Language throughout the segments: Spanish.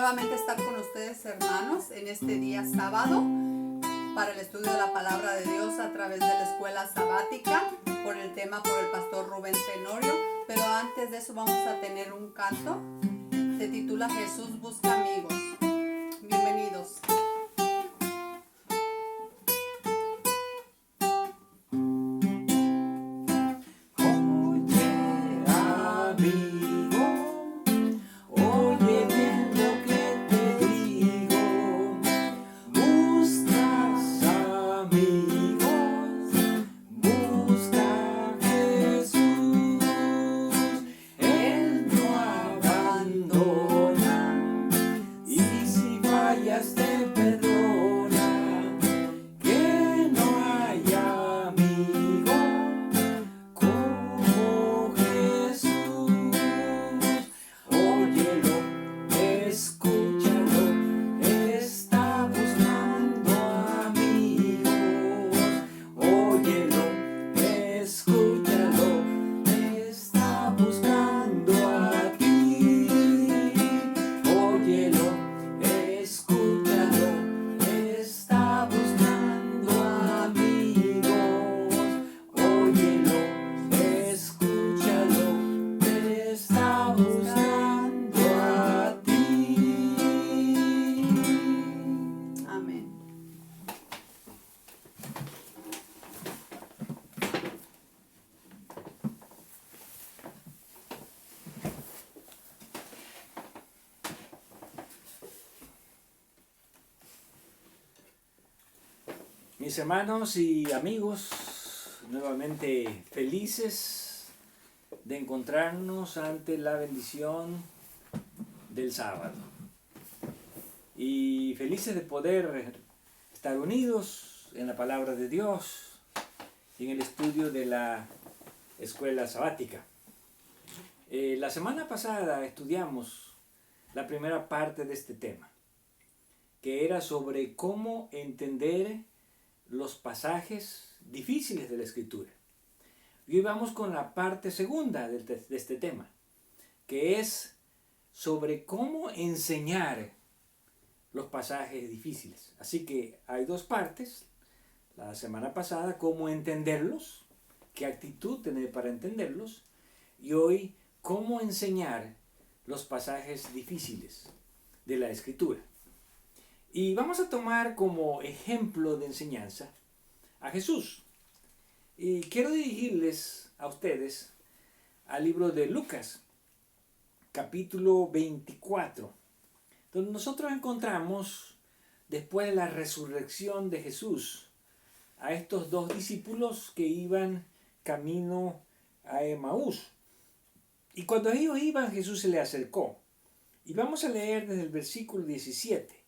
nuevamente estar con ustedes, hermanos, en este día sábado para el estudio de la palabra de Dios a través de la escuela sabática por el tema por el pastor Rubén Tenorio. Pero antes de eso vamos a tener un canto. Se titula Jesús busca amigos. Bienvenidos. Mis hermanos y amigos, nuevamente felices de encontrarnos ante la bendición del sábado y felices de poder estar unidos en la palabra de Dios y en el estudio de la escuela sabática. La semana pasada estudiamos la primera parte de este tema, que era sobre cómo entender los pasajes difíciles de la Escritura. Y hoy vamos con la parte segunda de este tema, que es sobre cómo enseñar los pasajes difíciles. Así que hay dos partes. La semana pasada, cómo entenderlos, qué actitud tener para entenderlos, y hoy, cómo enseñar los pasajes difíciles de la Escritura. Y vamos a tomar como ejemplo de enseñanza a Jesús. Y quiero dirigirles a ustedes al libro de Lucas, capítulo 24, donde nosotros encontramos, después de la resurrección de Jesús, a estos dos discípulos que iban camino a Emaús. Y cuando ellos iban, Jesús se les acercó. Y vamos a leer desde el versículo 17.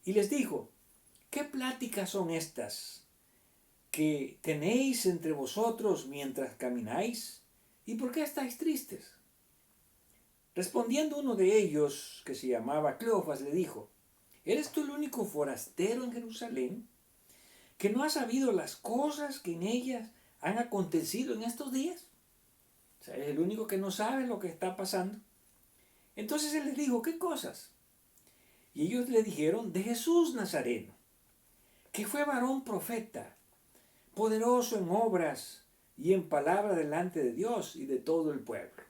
Y les dijo: ¿qué pláticas son estas que tenéis entre vosotros mientras camináis? ¿Y por qué estáis tristes? Respondiendo uno de ellos, que se llamaba Cleofas, le dijo: ¿eres tú el único forastero en Jerusalén que no has sabido las cosas que en ellas han acontecido en estos días? O sea, es el único que no sabe lo que está pasando. Entonces él les dijo: ¿qué cosas? Y ellos le dijeron: de Jesús Nazareno, que fue varón profeta, poderoso en obras y en palabra delante de Dios y de todo el pueblo.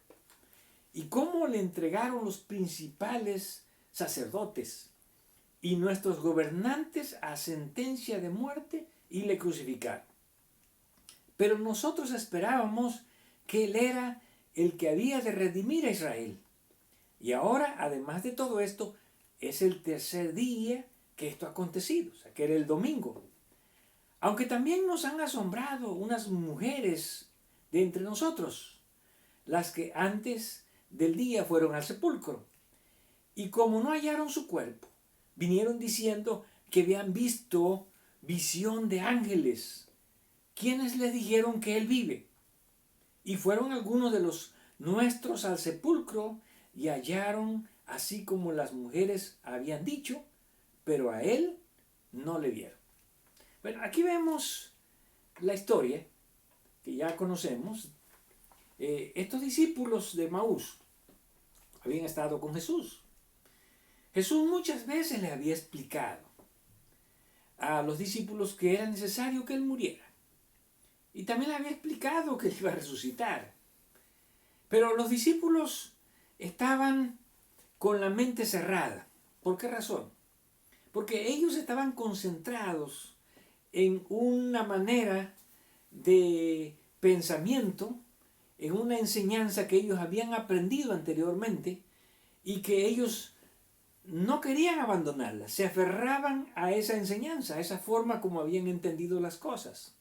Y cómo le entregaron los principales sacerdotes y nuestros gobernantes a sentencia de muerte y le crucificaron. Pero nosotros esperábamos que él era el que había de redimir a Israel. Y ahora, además de todo esto, es el tercer día que esto ha acontecido, o sea, que era el domingo. Aunque también nos han asombrado unas mujeres de entre nosotros, las que antes del día fueron al sepulcro. Y como no hallaron su cuerpo, vinieron diciendo que habían visto visión de ángeles, quienes les dijeron que él vive. Y fueron algunos de los nuestros al sepulcro y hallaron así como las mujeres habían dicho, pero a él no le vieron. Bueno, aquí vemos la historia que ya conocemos. Estos discípulos de Emaús habían estado con Jesús. Jesús muchas veces le había explicado a los discípulos que era necesario que Él muriera. Y también le había explicado que Él iba a resucitar. Pero los discípulos estaban con la mente cerrada. ¿Por qué razón? Porque ellos estaban concentrados en una manera de pensamiento, en una enseñanza que ellos habían aprendido anteriormente y que ellos no querían abandonarla, se aferraban a esa enseñanza, a esa forma como habían entendido las cosas.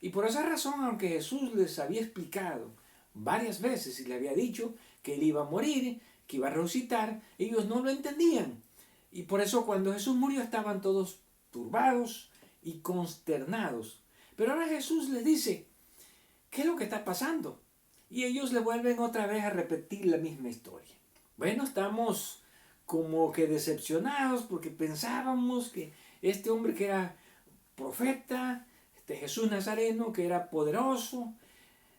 Y por esa razón, aunque Jesús les había explicado varias veces y le había dicho que Él iba a morir, que iba a resucitar, ellos no lo entendían. Y por eso cuando Jesús murió estaban todos turbados y consternados. Pero ahora Jesús les dice, ¿qué es lo que está pasando? Y ellos le vuelven otra vez a repetir la misma historia. Bueno, estamos como que decepcionados porque pensábamos que este hombre que era profeta, este Jesús Nazareno, que era poderoso,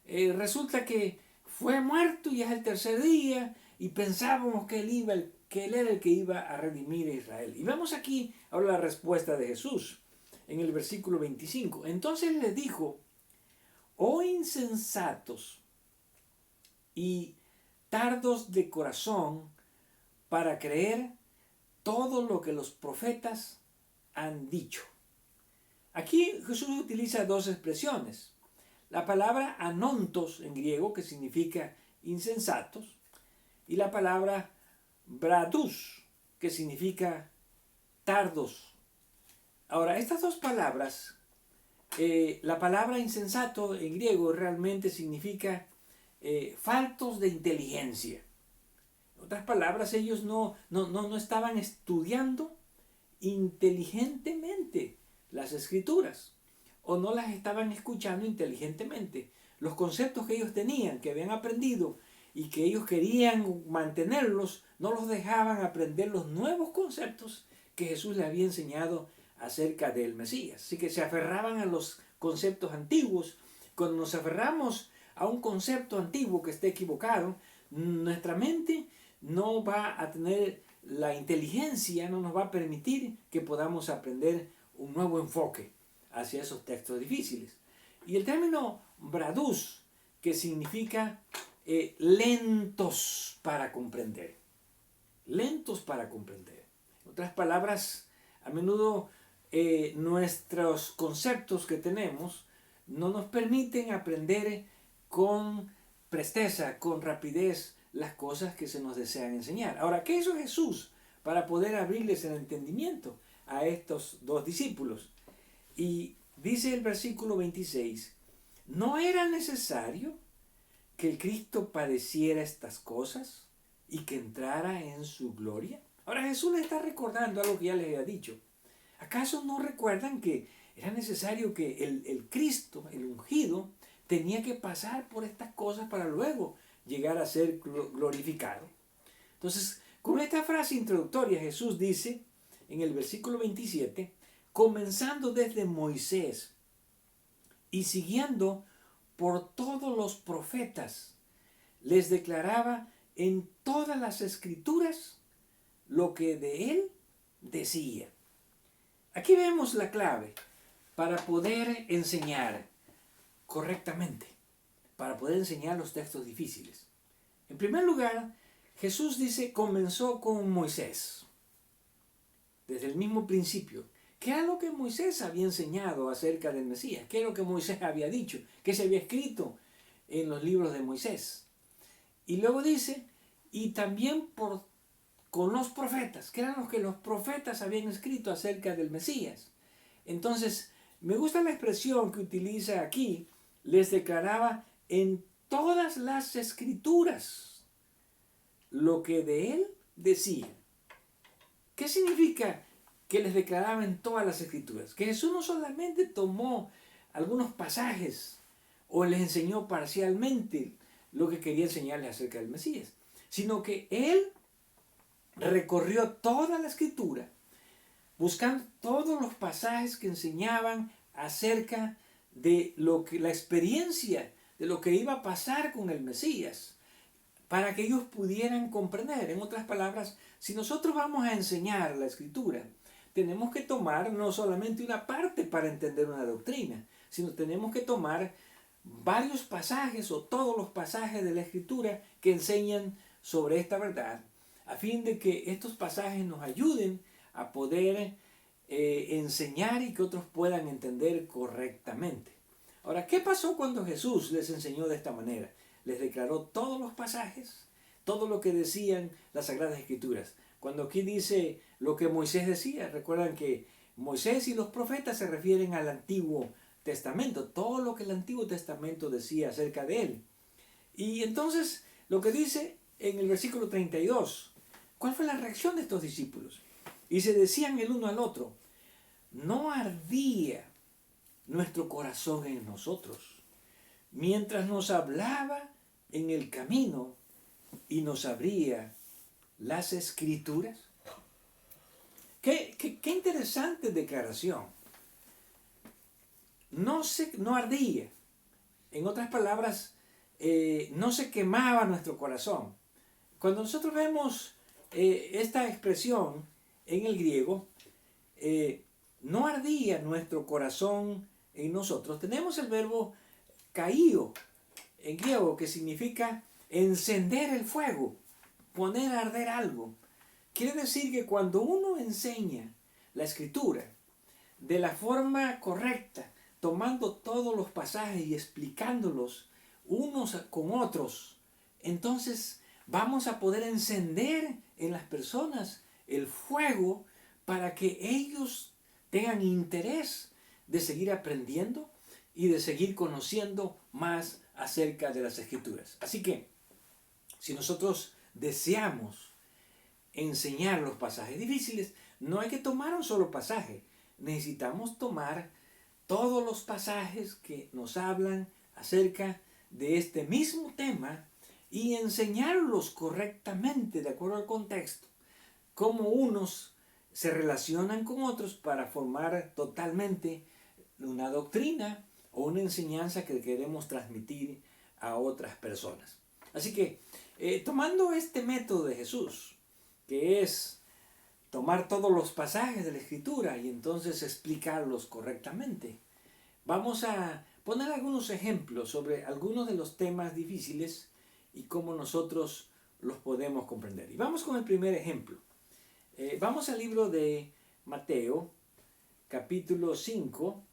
resulta que fue muerto y es el tercer día y pensábamos que él era el que iba a redimir a Israel. Y vemos aquí ahora la respuesta de Jesús en el versículo 25. Entonces les dijo, oh insensatos y tardos de corazón para creer todo lo que los profetas han dicho. Aquí Jesús utiliza dos expresiones. La palabra anontos en griego, que significa insensatos, y la palabra bradus, que significa tardos. Ahora, estas dos palabras, la palabra insensato en griego realmente significa faltos de inteligencia. En otras palabras, ellos no estaban estudiando inteligentemente las escrituras o no las estaban escuchando inteligentemente. Los conceptos que ellos tenían, que habían aprendido y que ellos querían mantenerlos, no los dejaban aprender los nuevos conceptos que Jesús les había enseñado acerca del Mesías. Así que se aferraban a los conceptos antiguos. Cuando nos aferramos a un concepto antiguo que esté equivocado, nuestra mente no va a tener la inteligencia, no nos va a permitir que podamos aprender un nuevo enfoque hacia esos textos difíciles. Y el término bradus, que significa lentos para comprender. Lentos para comprender. En otras palabras, a menudo nuestros conceptos que tenemos no nos permiten aprender con presteza, con rapidez, las cosas que se nos desean enseñar. Ahora, ¿qué hizo Jesús para poder abrirles el entendimiento a estos dos discípulos? Y dice el versículo 26, ¿no era necesario que el Cristo padeciera estas cosas y que entrara en su gloria? Ahora Jesús les está recordando algo que ya les había dicho. ¿Acaso no recuerdan que era necesario que el Cristo, el ungido, tenía que pasar por estas cosas para luego llegar a ser glorificado? Entonces, con esta frase introductoria, Jesús dice en el versículo 27, comenzando desde Moisés y siguiendo por todos los profetas, les declaraba en todas las escrituras lo que de él decía. Aquí vemos la clave para poder enseñar correctamente, para poder enseñar los textos difíciles. En primer lugar, Jesús dice, comenzó con Moisés, desde el mismo principio. ¿Qué era lo que Moisés había enseñado acerca del Mesías? ¿Qué era lo que Moisés había dicho? ¿Qué se había escrito en los libros de Moisés? Y luego dice, y también con los profetas, que eran los que los profetas habían escrito acerca del Mesías. Entonces, me gusta la expresión que utiliza aquí, les declaraba en todas las escrituras lo que de él decía. ¿Qué significa que les declaraba en todas las escrituras? Que Jesús no solamente tomó algunos pasajes o les enseñó parcialmente lo que quería enseñarles acerca del Mesías, sino que él recorrió toda la escritura buscando todos los pasajes que enseñaban acerca de la experiencia de lo que iba a pasar con el Mesías. para que ellos pudieran comprender. En otras palabras, si nosotros vamos a enseñar la Escritura, tenemos que tomar no solamente una parte para entender una doctrina, sino tenemos que tomar varios pasajes o todos los pasajes de la Escritura que enseñan sobre esta verdad, a fin de que estos pasajes nos ayuden a poder enseñar y que otros puedan entender correctamente. Ahora, ¿qué pasó cuando Jesús les enseñó de esta manera? Les declaró todos los pasajes, todo lo que decían las Sagradas Escrituras. Cuando aquí dice lo que Moisés decía, recuerdan que Moisés y los profetas se refieren al Antiguo Testamento, todo lo que el Antiguo Testamento decía acerca de él. Y entonces, lo que dice en el versículo 32, ¿cuál fue la reacción de estos discípulos? Y se decían el uno al otro, ¿no ardía nuestro corazón en nosotros mientras nos hablaba en el camino y nos abría las Escrituras? Qué interesante declaración. No ardía. En otras palabras, no se quemaba nuestro corazón. Cuando nosotros vemos esta expresión en el griego, no ardía nuestro corazón en nosotros, tenemos el verbo kaio en griego, que significa encender el fuego, poner a arder algo. Quiere decir que cuando uno enseña la Escritura de la forma correcta, tomando todos los pasajes y explicándolos unos con otros, entonces vamos a poder encender en las personas el fuego para que ellos tengan interés de seguir aprendiendo y de seguir conociendo más acerca de las Escrituras. Así que, si nosotros deseamos enseñar los pasajes difíciles, no hay que tomar un solo pasaje. Necesitamos tomar todos los pasajes que nos hablan acerca de este mismo tema y enseñarlos correctamente de acuerdo al contexto, cómo unos se relacionan con otros para formar totalmente una doctrina o una enseñanza que queremos transmitir a otras personas. Así que, tomando este método de Jesús, que es tomar todos los pasajes de la Escritura y entonces explicarlos correctamente, vamos a poner algunos ejemplos sobre algunos de los temas difíciles y cómo nosotros los podemos comprender. Y vamos con el primer ejemplo. Vamos al libro de Mateo, capítulo 5,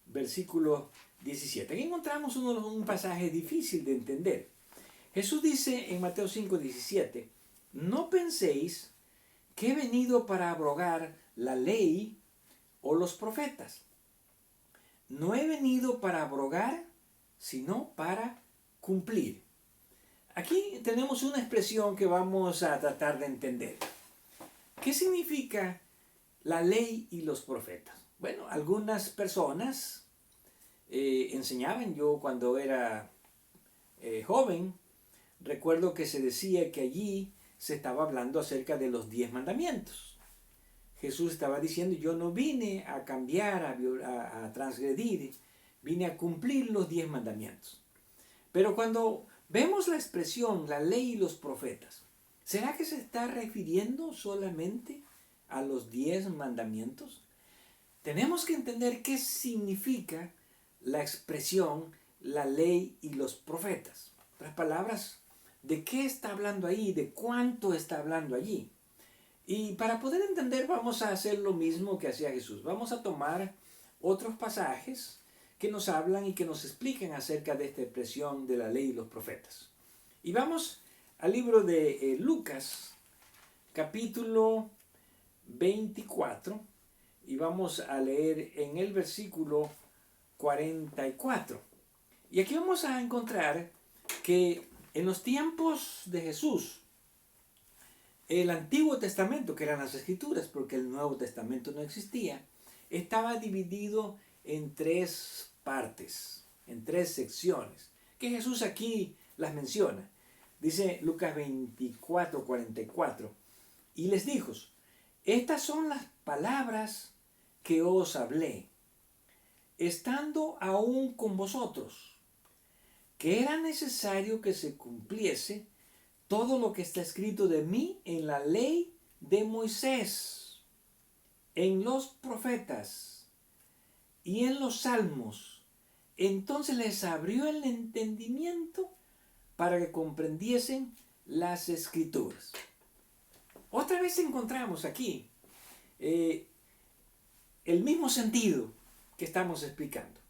versículo 17. Aquí encontramos un pasaje difícil de entender. Jesús dice en Mateo 5, 17, no penséis que he venido para abrogar la ley o los profetas. No he venido para abrogar, sino para cumplir. Aquí tenemos una expresión que vamos a tratar de entender. ¿Qué significa la ley y los profetas? Bueno, algunas personas enseñaban, yo cuando era joven, recuerdo que se decía que allí se estaba hablando acerca de los 10 mandamientos. Jesús estaba diciendo, yo no vine a cambiar, a transgredir, vine a cumplir los 10 mandamientos. Pero cuando vemos la expresión, la ley y los profetas, ¿será que se está refiriendo solamente a los 10 mandamientos? Tenemos que entender qué significa la expresión, la ley y los profetas. En otras palabras, ¿de qué está hablando ahí? ¿De cuánto está hablando allí? Y para poder entender vamos a hacer lo mismo que hacía Jesús. Vamos a tomar otros pasajes que nos hablan y que nos explican acerca de esta expresión de la ley y los profetas. Y vamos al libro de Lucas, capítulo 24, y vamos a leer en el versículo 44. Y aquí vamos a encontrar que en los tiempos de Jesús, el Antiguo Testamento, que eran las Escrituras, porque el Nuevo Testamento no existía, estaba dividido en 3 partes, en 3 secciones, que Jesús aquí las menciona. Dice Lucas 24, 44, y les dijo, estas son las palabras que os hablé, estando aún con vosotros, que era necesario que se cumpliese todo lo que está escrito de mí en la ley de Moisés, en los profetas y en los salmos. Entonces les abrió el entendimiento para que comprendiesen las escrituras. Otra vez encontramos aquí el mismo sentido que estamos explicando.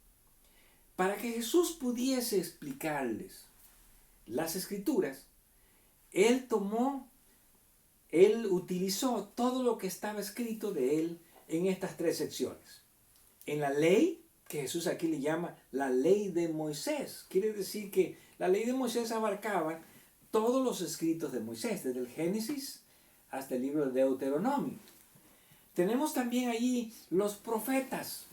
Para que Jesús pudiese explicarles las escrituras, Él utilizó todo lo que estaba escrito de Él en estas tres secciones. En la ley, que Jesús aquí le llama la ley de Moisés. Quiere decir que la ley de Moisés abarcaba todos los escritos de Moisés, desde el Génesis hasta el libro de Deuteronomio. Tenemos también allí los profetas.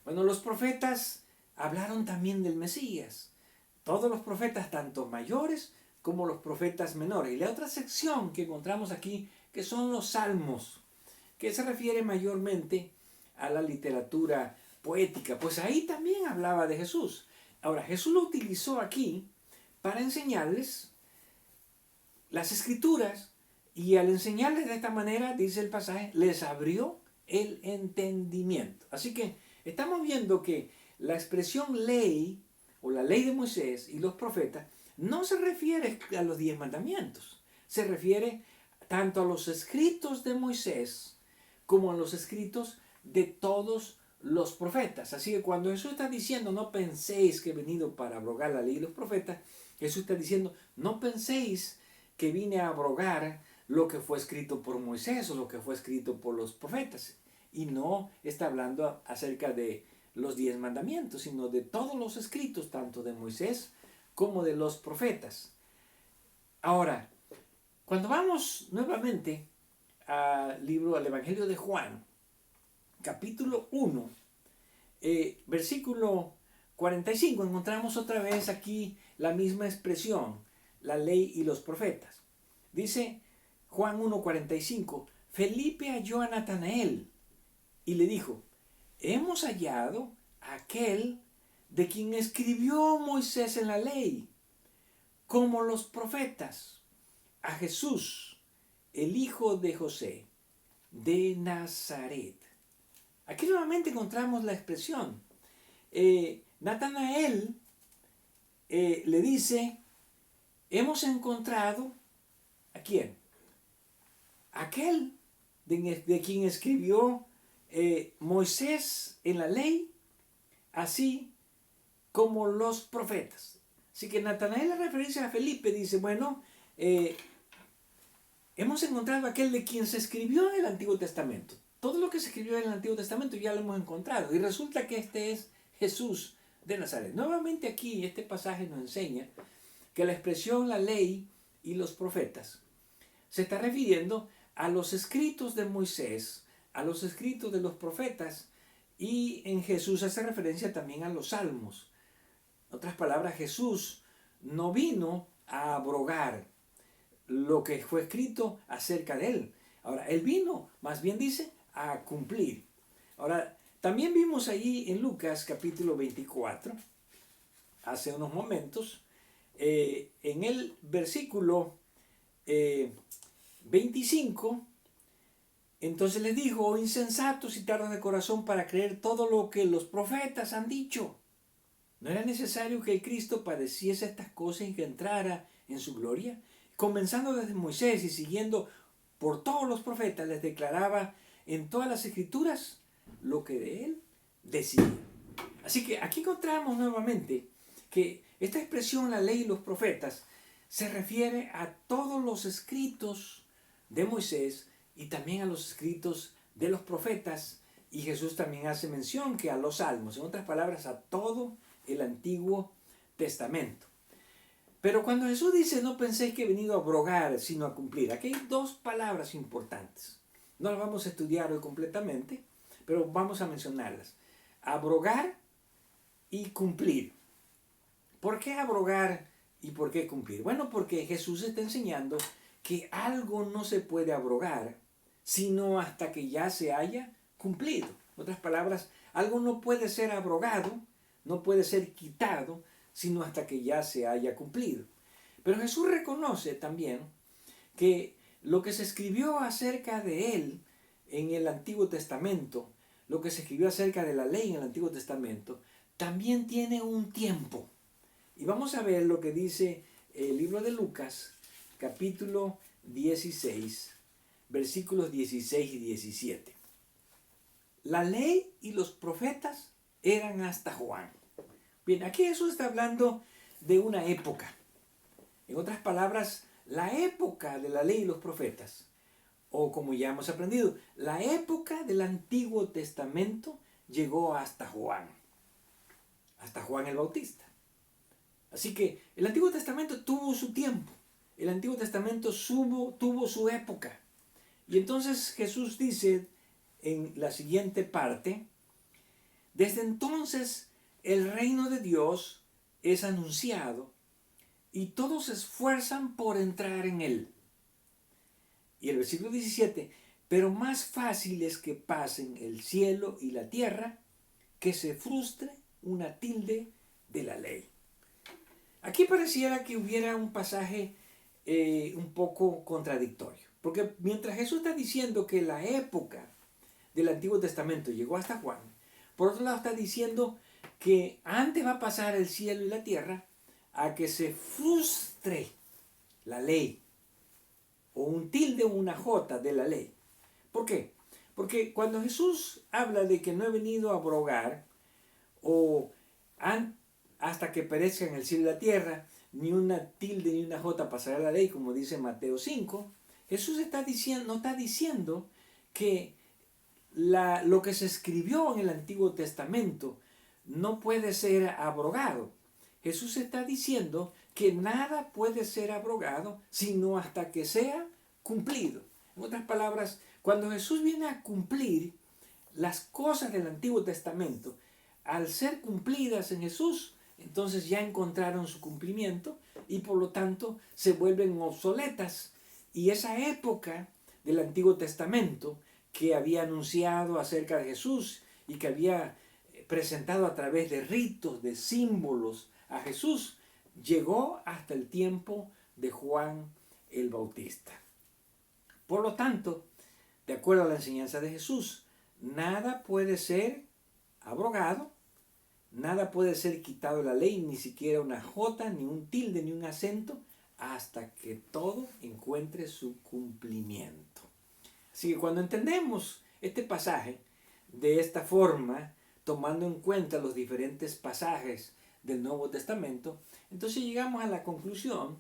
Bueno, los profetas hablaron también del Mesías. Todos los profetas, tanto mayores como los profetas menores. Y la otra sección que encontramos aquí, que son los salmos, que se refiere mayormente a la literatura poética. Pues ahí también hablaba de Jesús. Ahora, Jesús lo utilizó aquí para enseñarles las escrituras, y al enseñarles de esta manera, dice el pasaje, les abrió el entendimiento. Así que estamos viendo que la expresión ley, o la ley de Moisés y los profetas, no se refiere a los 10 mandamientos. Se refiere tanto a los escritos de Moisés como a los escritos de todos los profetas. Así que cuando Jesús está diciendo, no penséis que he venido para abrogar la ley y los profetas, Jesús está diciendo, no penséis que vine a abrogar lo que fue escrito por Moisés o lo que fue escrito por los profetas. Y no está hablando acerca de los 10 mandamientos, sino de todos los escritos, tanto de Moisés como de los profetas. Ahora, cuando vamos nuevamente al Evangelio de Juan, capítulo 1, versículo 45, encontramos otra vez aquí la misma expresión, la ley y los profetas. Dice Juan 1:45, Felipe halló a Natanael y le dijo, hemos hallado a aquel de quien escribió Moisés en la ley, como los profetas, a Jesús, el hijo de José, de Nazaret. Aquí nuevamente encontramos la expresión. Natanael le dice, hemos encontrado, ¿a quién? Aquel de quien escribió Moisés en la ley, así como los profetas. Así que Natanael, en referencia a Felipe, dice, bueno, hemos encontrado aquel de quien se escribió en el Antiguo Testamento. Todo lo que se escribió en el Antiguo Testamento ya lo hemos encontrado. Y resulta que este es Jesús de Nazaret. Nuevamente aquí este pasaje nos enseña que la expresión la ley y los profetas se está refiriendo a los escritos de Moisés, a los escritos de los profetas, y en Jesús hace referencia también a los salmos. En otras palabras, Jesús no vino a abrogar lo que fue escrito acerca de él. Ahora, él vino, más bien dice, a cumplir. Ahora, también vimos allí en Lucas capítulo 24, hace unos momentos, en el versículo 25, entonces les dijo, oh insensatos y tardos de corazón para creer todo lo que los profetas han dicho. ¿No era necesario que el Cristo padeciese estas cosas y que entrara en su gloria? Comenzando desde Moisés y siguiendo por todos los profetas, les declaraba en todas las escrituras lo que de él decía. Así que aquí encontramos nuevamente que esta expresión, la ley y los profetas, se refiere a todos los escritos de Moisés y también a los escritos de los profetas, y Jesús también hace mención que a los salmos, en otras palabras, a todo el Antiguo Testamento. Pero cuando Jesús dice, no penséis que he venido a abrogar, sino a cumplir, aquí hay dos palabras importantes. No las vamos a estudiar hoy completamente, pero vamos a mencionarlas. Abrogar y cumplir. ¿Por qué abrogar y por qué cumplir? Bueno, porque Jesús está enseñando que algo no se puede abrogar, sino hasta que ya se haya cumplido. En otras palabras, algo no puede ser abrogado, no puede ser quitado, sino hasta que ya se haya cumplido. Pero Jesús reconoce también que lo que se escribió acerca de él en el Antiguo Testamento, lo que se escribió acerca de la ley en el Antiguo Testamento, también tiene un tiempo. Y vamos a ver lo que dice el libro de Lucas, capítulo 16, versículos 16 y 17. La ley y los profetas eran hasta Juan. Bien, aquí Jesús está hablando de una época. En otras palabras, la época de la ley y los profetas, o como ya hemos aprendido, la época del Antiguo Testamento llegó hasta Juan el Bautista. Así que el Antiguo Testamento tuvo su tiempo, el Antiguo Testamento tuvo su época. Y entonces Jesús dice en la siguiente parte, desde entonces el reino de Dios es anunciado y todos se esfuerzan por entrar en él. Y el versículo 17, pero más fácil es que pasen el cielo y la tierra que se frustre una tilde de la ley. Aquí pareciera que hubiera un pasaje un poco contradictorio, porque mientras Jesús está diciendo que la época del Antiguo Testamento llegó hasta Juan, por otro lado está diciendo que antes va a pasar el cielo y la tierra a que se frustre la ley, o un tilde o una jota de la ley. ¿Por qué? Porque cuando Jesús habla de que no he venido a abrogar o hasta que perezcan el cielo y la tierra, ni una tilde ni una jota pasará la ley, como dice Mateo 5, Jesús no está diciendo que lo que se escribió en el Antiguo Testamento no puede ser abrogado. Jesús está diciendo que nada puede ser abrogado sino hasta que sea cumplido. En otras palabras, cuando Jesús viene a cumplir las cosas del Antiguo Testamento, al ser cumplidas en Jesús, entonces ya encontraron su cumplimiento y por lo tanto se vuelven obsoletas. Y esa época del Antiguo Testamento que había anunciado acerca de Jesús y que había presentado a través de ritos, de símbolos a Jesús, llegó hasta el tiempo de Juan el Bautista. Por lo tanto, de acuerdo a la enseñanza de Jesús, nada puede ser abrogado, nada puede ser quitado de la ley, ni siquiera una jota, ni un tilde, ni un acento, hasta que todo encuentre su cumplimiento. Así que cuando entendemos este pasaje de esta forma, tomando en cuenta los diferentes pasajes del Nuevo Testamento, entonces llegamos a la conclusión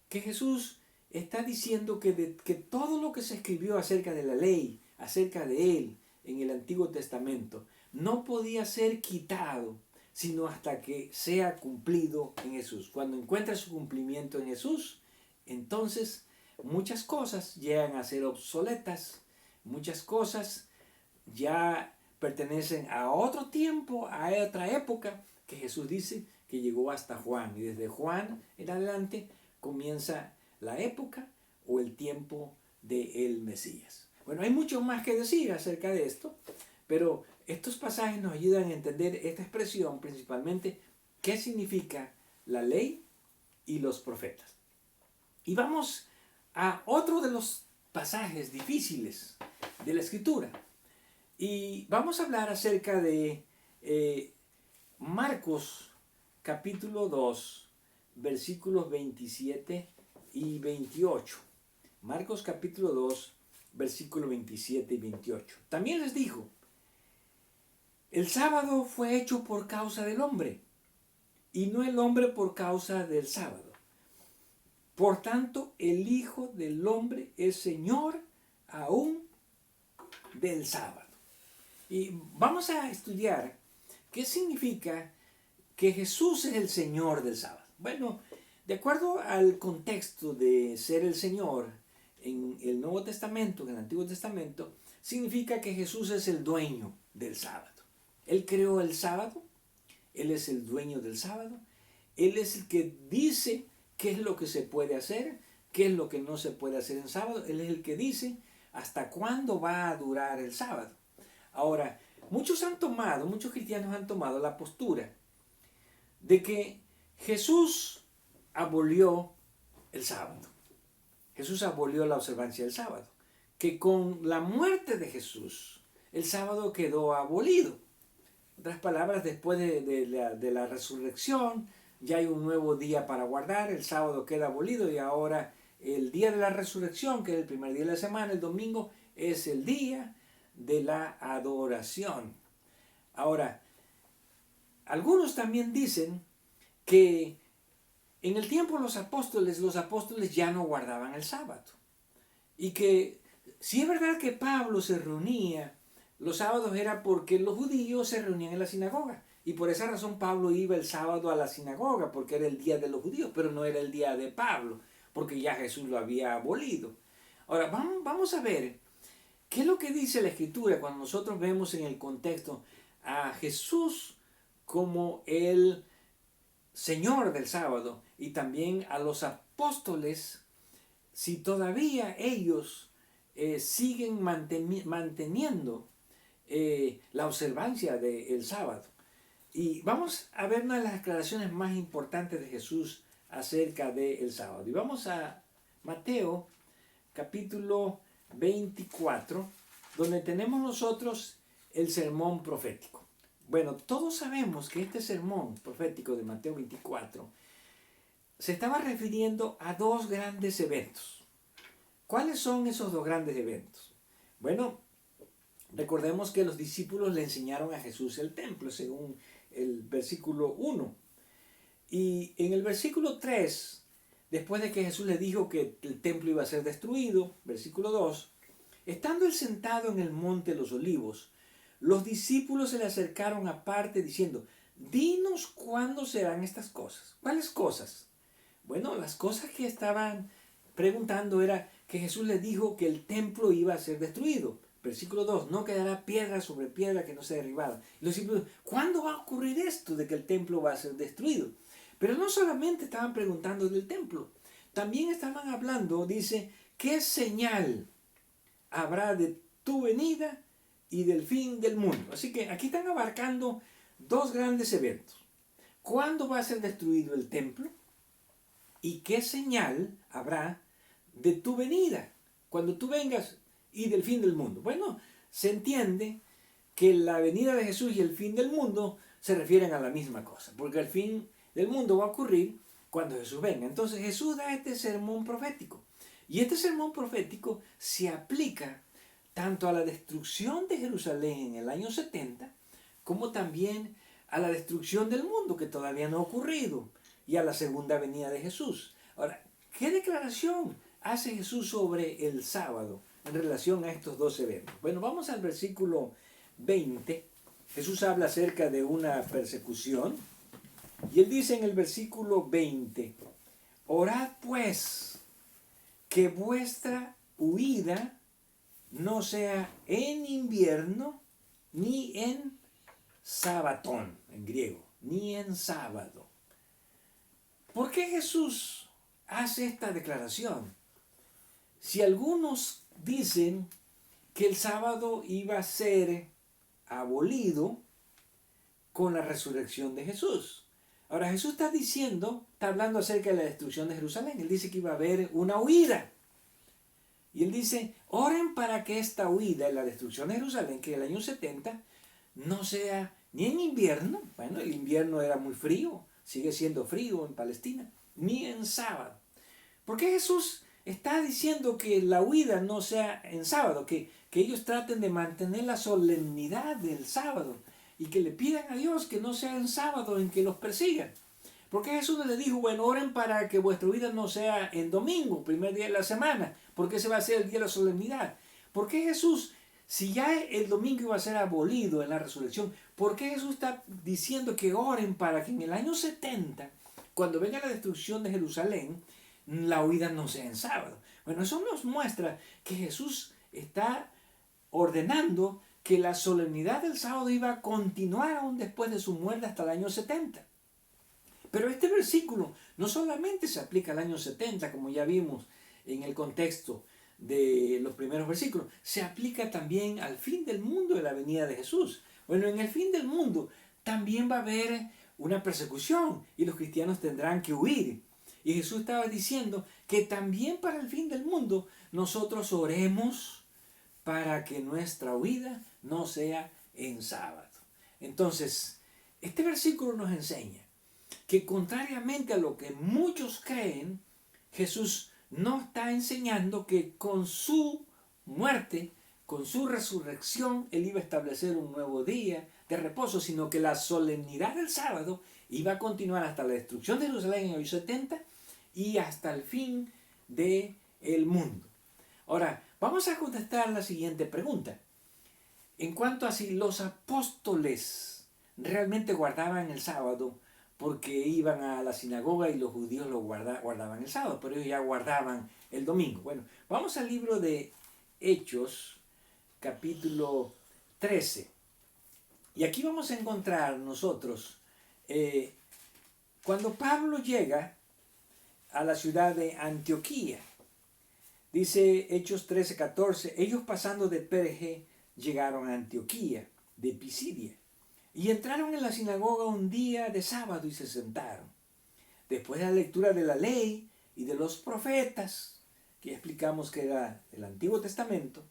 que Jesús está diciendo que todo lo que se escribió acerca de la ley, acerca de él en el Antiguo Testamento, no podía ser quitado sino hasta que sea cumplido en Jesús. Cuando encuentra su cumplimiento en Jesús, entonces muchas cosas llegan a ser obsoletas, muchas cosas ya pertenecen a otro tiempo, a otra época, que Jesús dice que llegó hasta Juan. Y desde Juan en adelante comienza la época o el tiempo del Mesías. Bueno, hay mucho más que decir acerca de esto, pero estos pasajes nos ayudan a entender esta expresión, principalmente, qué significa la ley y los profetas. Y vamos a otro de los pasajes difíciles de la Escritura. Y vamos a hablar acerca de Marcos capítulo 2, versículos 27 y 28. Marcos capítulo 2, versículos 27 y 28. También les dijo, el sábado fue hecho por causa del hombre, y no el hombre por causa del sábado. Por tanto, el Hijo del Hombre es Señor aún del sábado. Y vamos a estudiar qué significa que Jesús es el Señor del sábado. Bueno, de acuerdo al contexto de ser el Señor en el Nuevo Testamento, en el Antiguo Testamento, significa que Jesús es el dueño del sábado. Él creó el sábado, Él es el dueño del sábado, Él es el que dice qué es lo que se puede hacer, qué es lo que no se puede hacer en sábado. Él es el que dice hasta cuándo va a durar el sábado. Ahora, muchos cristianos han tomado la postura de que Jesús abolió el sábado. Jesús abolió la observancia del sábado. Que con la muerte de Jesús, el sábado quedó abolido. En otras palabras, después de la resurrección, ya hay un nuevo día para guardar, el sábado queda abolido y ahora el día de la resurrección, que es el primer día de la semana, el domingo, es el día de la adoración. Ahora, algunos también dicen que en el tiempo de los apóstoles ya no guardaban el sábado. Y que si es verdad que Pablo se reunía los sábados era porque los judíos se reunían en la sinagoga. Y por esa razón Pablo iba el sábado a la sinagoga, porque era el día de los judíos, pero no era el día de Pablo, porque ya Jesús lo había abolido. Ahora, vamos a ver qué es lo que dice la Escritura cuando nosotros vemos en el contexto a Jesús como el Señor del sábado y también a los apóstoles, si todavía ellos siguen manteniendo la observancia del sábado. Y vamos a ver una de las declaraciones más importantes de Jesús acerca del sábado. Y vamos a Mateo capítulo 24, donde tenemos nosotros el sermón profético. Bueno, todos sabemos que este sermón profético de Mateo 24 se estaba refiriendo a dos grandes eventos. ¿Cuáles son esos dos grandes eventos? Bueno, recordemos que los discípulos le enseñaron a Jesús el templo, según el versículo 1. Y en el versículo 3, después de que Jesús le dijo que el templo iba a ser destruido, versículo 2, estando él sentado en el monte de los olivos, los discípulos se le acercaron aparte diciendo, dinos cuándo serán estas cosas. ¿Cuáles cosas? Bueno, las cosas que estaban preguntando era que Jesús les dijo que el templo iba a ser destruido. Versículo 2, no quedará piedra sobre piedra que no sea derribada. Y los discípulos, ¿cuándo va a ocurrir esto de que el templo va a ser destruido? Pero no solamente estaban preguntando del templo, también estaban hablando, dice, ¿qué señal habrá de tu venida y del fin del mundo? Así que aquí están abarcando dos grandes eventos. ¿Cuándo va a ser destruido el templo? ¿Y qué señal habrá de tu venida? Cuando tú vengas y del fin del mundo. Bueno, se entiende que la venida de Jesús y el fin del mundo se refieren a la misma cosa, porque el fin del mundo va a ocurrir cuando Jesús venga. Entonces Jesús da este sermón profético. Y este sermón profético se aplica tanto a la destrucción de Jerusalén en el año 70, como también a la destrucción del mundo que todavía no ha ocurrido, y a la segunda venida de Jesús. Ahora, ¿qué declaración hace Jesús sobre el sábado en relación a estos dos eventos? Bueno, vamos al versículo 20. Jesús habla acerca de una persecución. Y él dice en el versículo 20, orad pues que vuestra huida no sea en invierno ni en sabatón, en griego, ni en sábado. ¿Por qué Jesús hace esta declaración? Si algunos dicen que el sábado iba a ser abolido con la resurrección de Jesús. Ahora Jesús está hablando acerca de la destrucción de Jerusalén. Él dice que iba a haber una huida. Y él dice, oren para que esta huida, la destrucción de Jerusalén, que el año 70, no sea ni en invierno, bueno, el invierno era muy frío, sigue siendo frío en Palestina, ni en sábado. ¿Por qué Jesús está diciendo que la huida no sea en sábado? Que ellos traten de mantener la solemnidad del sábado y que le pidan a Dios que no sea en sábado en que los persigan. ¿Por qué Jesús les dijo, bueno, oren para que vuestra huida no sea en domingo, primer día de la semana? ¿Por qué ese va a ser el día de la solemnidad? ¿Por qué Jesús, si ya el domingo iba a ser abolido en la resurrección, por qué Jesús está diciendo que oren para que en el año 70, cuando venga la destrucción de Jerusalén, la huida no sea en sábado? Bueno, eso nos muestra que Jesús está ordenando que la solemnidad del sábado iba a continuar aún después de su muerte hasta el año 70. Pero este versículo no solamente se aplica al año 70, como ya vimos en el contexto de los primeros versículos, se aplica también al fin del mundo de la venida de Jesús. Bueno, en el fin del mundo también va a haber una persecución y los cristianos tendrán que huir. Y Jesús estaba diciendo que también para el fin del mundo nosotros oremos para que nuestra huida no sea en sábado. Entonces, este versículo nos enseña que contrariamente a lo que muchos creen, Jesús no está enseñando que con su muerte, con su resurrección, Él iba a establecer un nuevo día de reposo, sino que la solemnidad del sábado iba a continuar hasta la destrucción de Jerusalén en el año 70 y hasta el fin del mundo. Ahora, vamos a contestar la siguiente pregunta. En cuanto a si los apóstoles realmente guardaban el sábado, porque iban a la sinagoga y los judíos lo guardaban el sábado, pero ellos ya guardaban el domingo. Bueno, vamos al libro de Hechos, capítulo 13. Y aquí vamos a encontrar nosotros, cuando Pablo llega a la ciudad de Antioquía, dice Hechos 13, 14, ellos pasando de Perge llegaron a Antioquía, de Pisidia, y entraron en la sinagoga un día de sábado y se sentaron. Después de la lectura de la ley y de los profetas, que explicamos que era el Antiguo Testamento,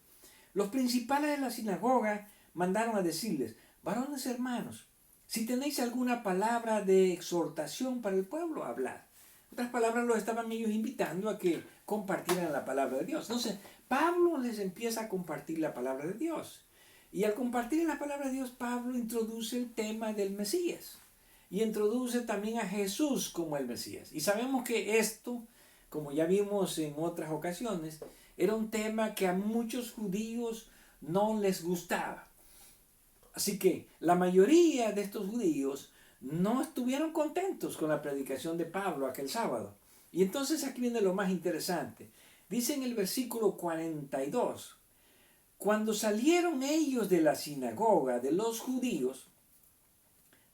los principales de la sinagoga mandaron a decirles: varones hermanos, si tenéis alguna palabra de exhortación para el pueblo, hablad. En otras palabras, los estaban ellos invitando a que compartieran la palabra de Dios. Entonces, Pablo les empieza a compartir la palabra de Dios. Y al compartir la palabra de Dios, Pablo introduce el tema del Mesías. Y introduce también a Jesús como el Mesías. Y sabemos que esto, como ya vimos en otras ocasiones, era un tema que a muchos judíos no les gustaba. Así que la mayoría de estos judíos no estuvieron contentos con la predicación de Pablo aquel sábado. Y entonces aquí viene lo más interesante. Dice en el versículo 42, cuando salieron ellos de la sinagoga de los judíos,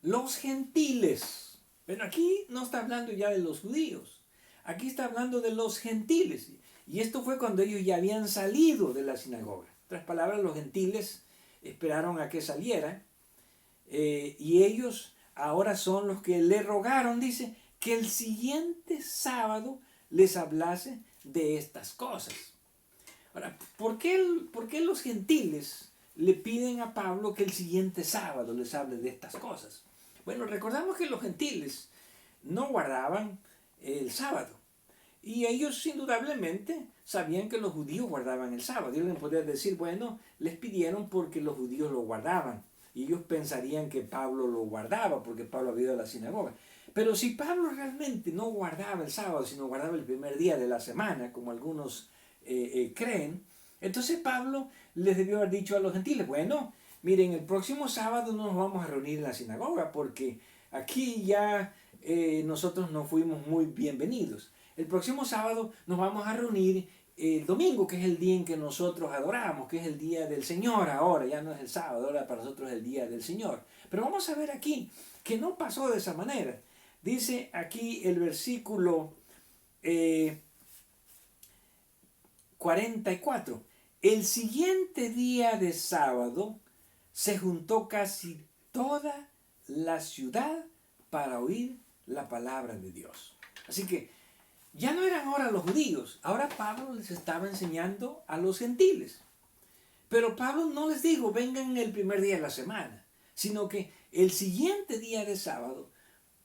los gentiles, pero aquí no está hablando ya de los judíos, aquí está hablando de los gentiles. Y esto fue cuando ellos ya habían salido de la sinagoga. En otras palabras, los gentiles esperaron a que saliera y ellos ahora son los que le rogaron, dice, que el siguiente sábado les hablase de estas cosas. Ahora, ¿por qué los gentiles le piden a Pablo que el siguiente sábado les hable de estas cosas? Bueno, recordamos que los gentiles no guardaban el sábado. Y ellos indudablemente sabían que los judíos guardaban el sábado. Y alguien podría decir, bueno, les pidieron porque los judíos lo guardaban. Y ellos pensarían que Pablo lo guardaba porque Pablo había ido a la sinagoga. Pero si Pablo realmente no guardaba el sábado, sino guardaba el primer día de la semana, como algunos creen, entonces Pablo les debió haber dicho a los gentiles, bueno, miren, el próximo sábado no nos vamos a reunir en la sinagoga porque aquí ya nosotros no fuimos muy bienvenidos. El próximo sábado nos vamos a reunir el domingo, que es el día en que nosotros adoramos, que es el día del Señor ahora, ya no es el sábado, ahora para nosotros es el día del Señor. Pero vamos a ver aquí que no pasó de esa manera. Dice aquí el versículo 44. El siguiente día de sábado se juntó casi toda la ciudad para oír la palabra de Dios. Así que ya no eran ahora los judíos, ahora Pablo les estaba enseñando a los gentiles. Pero Pablo no les dijo, vengan el primer día de la semana, sino que el siguiente día de sábado,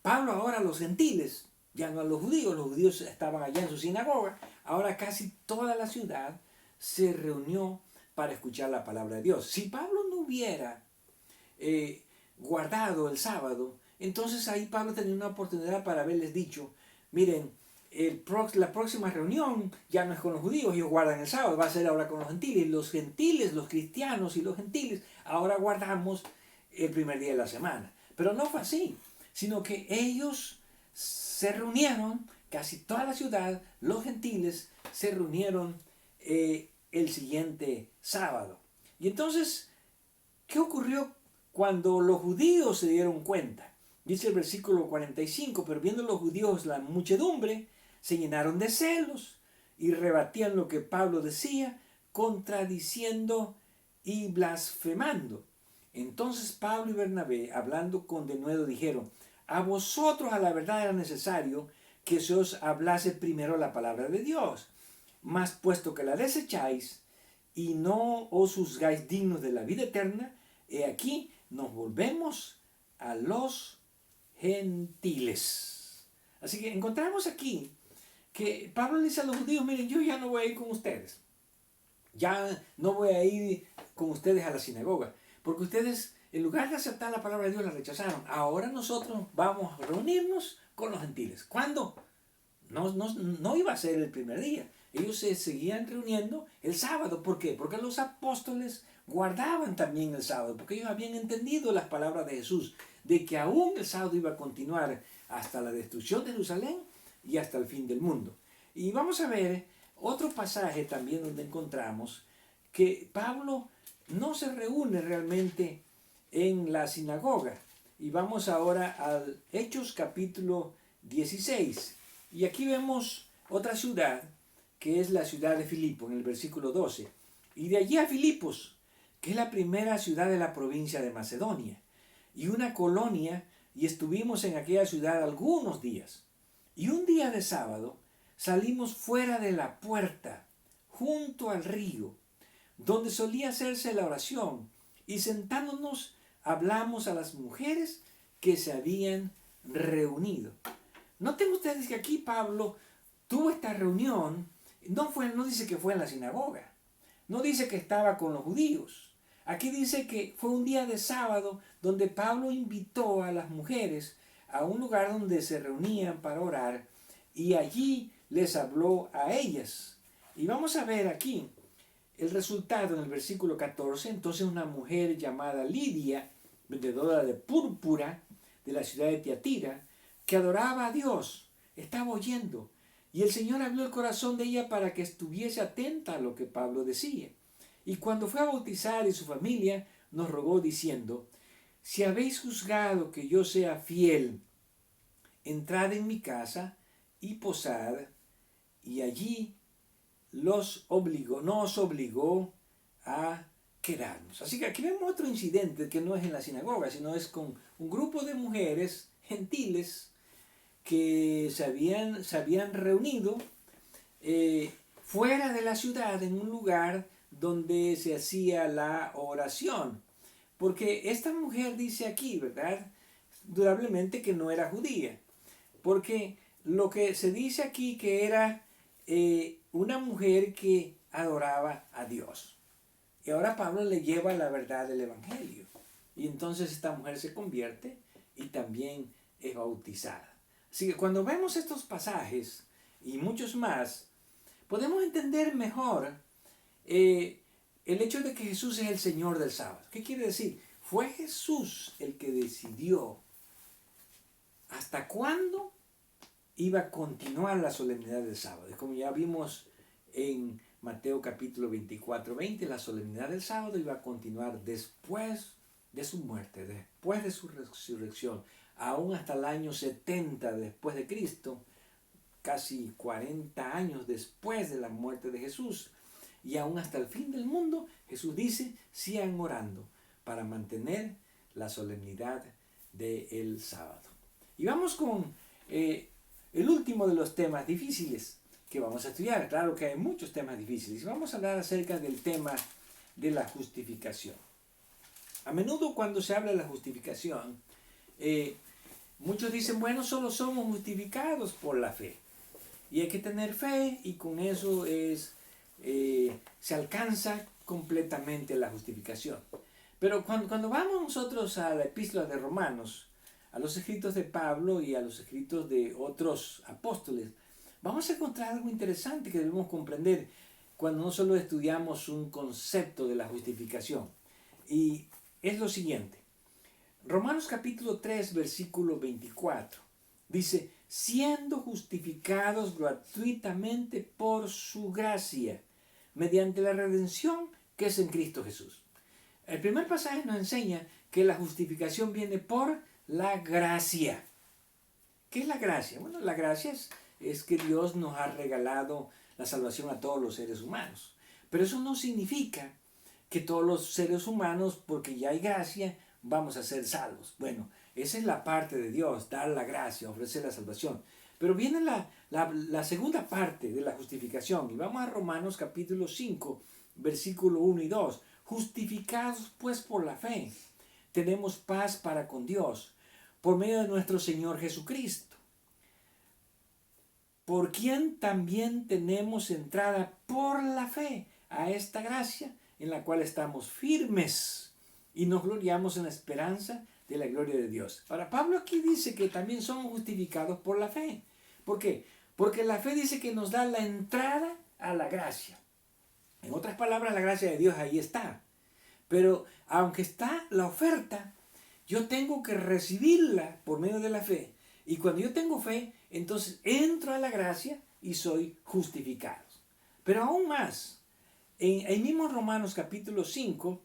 Pablo ahora a los gentiles, ya no a los judíos estaban allá en su sinagoga, ahora casi toda la ciudad se reunió para escuchar la palabra de Dios. Si Pablo no hubiera guardado el sábado, entonces ahí Pablo tenía una oportunidad para haberles dicho, miren, la próxima reunión ya no es con los judíos, ellos guardan el sábado, va a ser ahora con los gentiles, los cristianos y los gentiles, ahora guardamos el primer día de la semana. Pero no fue así, sino que ellos se reunieron, casi toda la ciudad, los gentiles se reunieron el siguiente sábado. Y entonces, ¿qué ocurrió cuando los judíos se dieron cuenta? Dice el versículo 45, pero viendo los judíos la muchedumbre, se llenaron de celos y rebatían lo que Pablo decía, contradiciendo y blasfemando. Entonces Pablo y Bernabé, hablando con denuedo, dijeron, a vosotros a la verdad era necesario que se os hablase primero la palabra de Dios. Mas puesto que la desecháis y no os juzgáis dignos de la vida eterna, he aquí nos volvemos a los gentiles. Así que encontramos aquí que Pablo le dice a los judíos, miren, yo ya no voy a ir con ustedes. Ya no voy a ir con ustedes a la sinagoga, porque ustedes, en lugar de aceptar la palabra de Dios, la rechazaron. Ahora nosotros vamos a reunirnos con los gentiles. ¿Cuándo? No iba a ser el primer día. Ellos se seguían reuniendo el sábado. ¿Por qué? Porque los apóstoles guardaban también el sábado, porque ellos habían entendido las palabras de Jesús, de que aún el sábado iba a continuar hasta la destrucción de Jerusalén y hasta el fin del mundo. Y vamos a ver otro pasaje también donde encontramos que Pablo no se reúne realmente en la sinagoga. Y vamos ahora al Hechos capítulo 16. Y aquí vemos otra ciudad, que es la ciudad de Filipo, en el versículo 12. Y de allí a Filipos, que es la primera ciudad de la provincia de Macedonia, y una colonia, y estuvimos en aquella ciudad algunos días. Y un día de sábado salimos fuera de la puerta, junto al río, donde solía hacerse la oración, y sentándonos hablamos a las mujeres que se habían reunido. Noten ustedes que aquí Pablo tuvo esta reunión, no dice que fue en la sinagoga, no dice que estaba con los judíos. Aquí dice que fue un día de sábado donde Pablo invitó a las mujeres a un lugar donde se reunían para orar y allí les habló a ellas. Y vamos a ver aquí el resultado en el versículo 14. Entonces una mujer llamada Lidia, vendedora de púrpura de la ciudad de Tiatira, que adoraba a Dios, estaba oyendo. Y el Señor abrió el corazón de ella para que estuviese atenta a lo que Pablo decía. Y cuando fue a bautizar y su familia, nos rogó diciendo, si habéis juzgado que yo sea fiel, entrad en mi casa y posad, y allí no os obligó a quedarnos. Así que aquí vemos otro incidente que no es en la sinagoga, sino es con un grupo de mujeres gentiles que se habían reunido fuera de la ciudad, en un lugar donde se hacía la oración. Porque esta mujer dice aquí, ¿verdad? Durablemente que no era judía. Porque lo que se dice aquí que era una mujer que adoraba a Dios. Y ahora Pablo le lleva la verdad del Evangelio. Y entonces esta mujer se convierte y también es bautizada. Así que cuando vemos estos pasajes y muchos más, podemos entender mejor el hecho de que Jesús es el Señor del sábado. ¿Qué quiere decir? Fue Jesús el que decidió hasta cuándo iba a continuar la solemnidad del sábado. Como ya vimos en Mateo capítulo 24, 20, la solemnidad del sábado iba a continuar después de su muerte, después de su resurrección, aún hasta el año 70 después de Cristo, casi 40 años después de la muerte de Jesús, y aún hasta el fin del mundo, Jesús dice, sigan orando para mantener la solemnidad del sábado. Y vamos con el último de los temas difíciles que vamos a estudiar. Claro que hay muchos temas difíciles. Vamos a hablar acerca del tema de la justificación. A menudo cuando se habla de la justificación, muchos dicen, bueno, solo somos justificados por la fe. Y hay que tener fe y con eso se alcanza completamente la justificación. Pero cuando vamos nosotros a la epístola de Romanos, a los escritos de Pablo y a los escritos de otros apóstoles, vamos a encontrar algo interesante que debemos comprender cuando no solo estudiamos un concepto de la justificación. Y es lo siguiente. Romanos capítulo 3, versículo 24. Dice, siendo justificados gratuitamente por su gracia, mediante la redención que es en Cristo Jesús. El primer pasaje nos enseña que la justificación viene por la gracia. ¿Qué es la gracia? Bueno, la gracia es que Dios nos ha regalado la salvación a todos los seres humanos. Pero eso no significa que todos los seres humanos, porque ya hay gracia, vamos a ser salvos. Bueno, esa es la parte de Dios, dar la gracia, ofrecer la salvación. Pero viene la segunda parte de la justificación. Y vamos a Romanos capítulo 5, versículo 1 y 2. Justificados pues por la fe, tenemos paz para con Dios, por medio de nuestro Señor Jesucristo, por quien también tenemos entrada por la fe a esta gracia en la cual estamos firmes y nos gloriamos en la esperanza de la gloria de Dios. Ahora, Pablo aquí dice que también somos justificados por la fe. ¿Por qué? Porque la fe dice que nos da la entrada a la gracia. En otras palabras, la gracia de Dios ahí está. Pero aunque está la oferta, yo tengo que recibirla por medio de la fe. Y cuando yo tengo fe, entonces entro a la gracia y soy justificado. Pero aún más, en el mismo Romanos capítulo 5,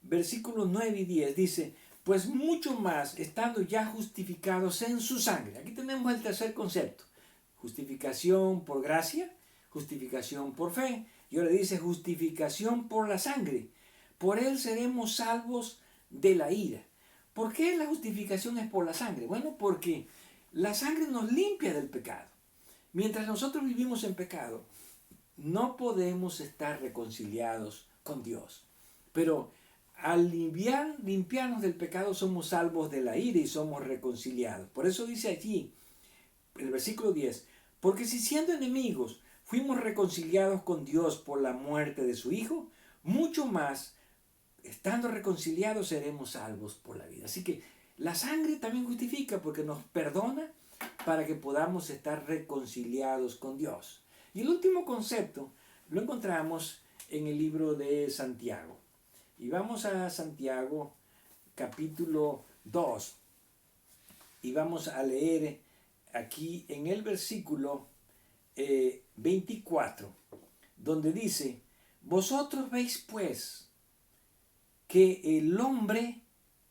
versículos 9 y 10, dice, pues mucho más, estando ya justificados en su sangre. Aquí tenemos el tercer concepto. Justificación por gracia, justificación por fe. Y ahora dice justificación por la sangre. Por él seremos salvos de la ira. ¿Por qué la justificación es por la sangre? Bueno, porque la sangre nos limpia del pecado. Mientras nosotros vivimos en pecado, no podemos estar reconciliados con Dios. Pero al limpiarnos del pecado somos salvos de la ira y somos reconciliados. Por eso dice allí, el versículo 10, porque si siendo enemigos fuimos reconciliados con Dios por la muerte de su Hijo, mucho más, estando reconciliados, seremos salvos por la vida. Así que la sangre también justifica porque nos perdona para que podamos estar reconciliados con Dios. Y el último concepto lo encontramos en el libro de Santiago. Y vamos a Santiago capítulo 2 y vamos a leer aquí en el versículo 24, donde dice, vosotros veis pues que el hombre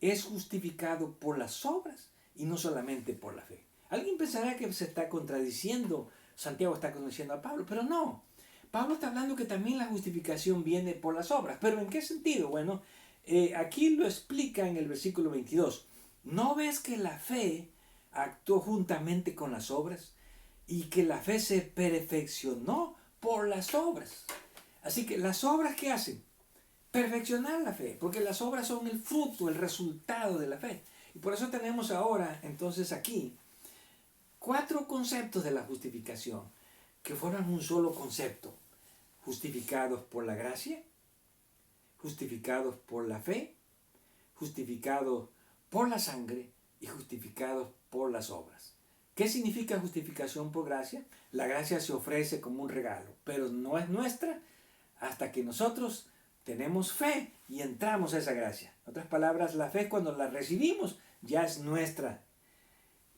es justificado por las obras y no solamente por la fe. Alguien pensará que se está contradiciendo, Santiago está contradiciendo a Pablo, pero no. Pablo está hablando que también la justificación viene por las obras. ¿Pero en qué sentido? Bueno, aquí lo explica en el versículo 22. ¿No ves que la fe actuó juntamente con las obras y que la fe se perfeccionó por las obras? Así que las obras, ¿qué hacen? Perfeccionar la fe, porque las obras son el fruto, el resultado de la fe. Y por eso tenemos ahora, entonces aquí, 4 conceptos de la justificación que forman un solo concepto. Justificados por la gracia, justificados por la fe, justificados por la sangre y justificados por las obras. ¿Qué significa justificación por gracia? La gracia se ofrece como un regalo, pero no es nuestra hasta que nosotros tenemos fe y entramos a esa gracia. En otras palabras, la fe cuando la recibimos ya es nuestra.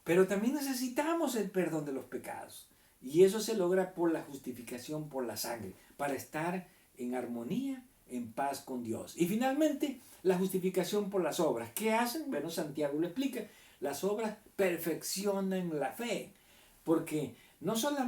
Pero también necesitamos el perdón de los pecados. Y eso se logra por la justificación por la sangre, para estar en armonía, en paz con Dios. Y finalmente, la justificación por las obras. ¿Qué hacen? Bueno, Santiago lo explica. Las obras perfeccionan la fe, porque no solamente